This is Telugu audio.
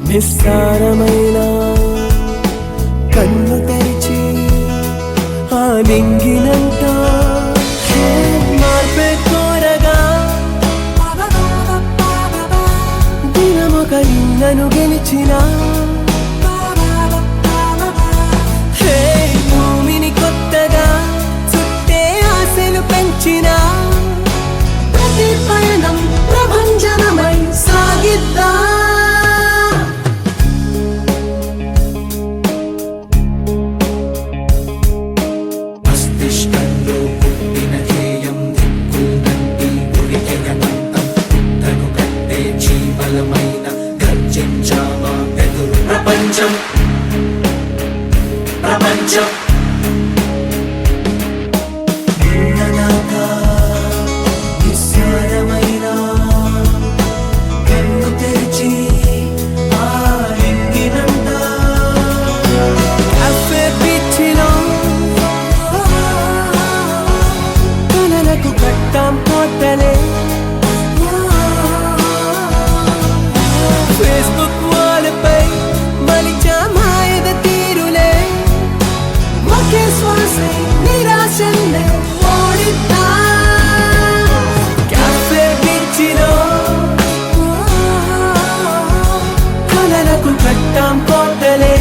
నిస్సారమైన కన్ను తెరిచి ఆలింగినంట మార్పే కోరగా దినమొక నిన్నను గెలిచిన భూమిని కొత్తగా చుట్టే ఆశలు పెంచిన ప్రతి పయనం ప్రభంజనమై సాగిద్దా మస్తిష్కంలో పుట్టిన ధ్యేయం దిక్కుల్నంటి ఉరికెగనంతం తను కట్టే జీవలమైన గర్జించామా ఎదురు ప్రపంచం ప్రపంచం నిస్సారమైన కన్ను తెరిచి ఆలింగినంట కాఫే బీచ్లో కలలకు కట్టాం కోటలే ఫేస్బుక్ వాల్పై మలిచా మాయద తీరులే ఒకే శ్వాసై నిరాశల్లే ఓడిద్దా కాఫే బీచ్లో కలలకు కట్టాం కోటలే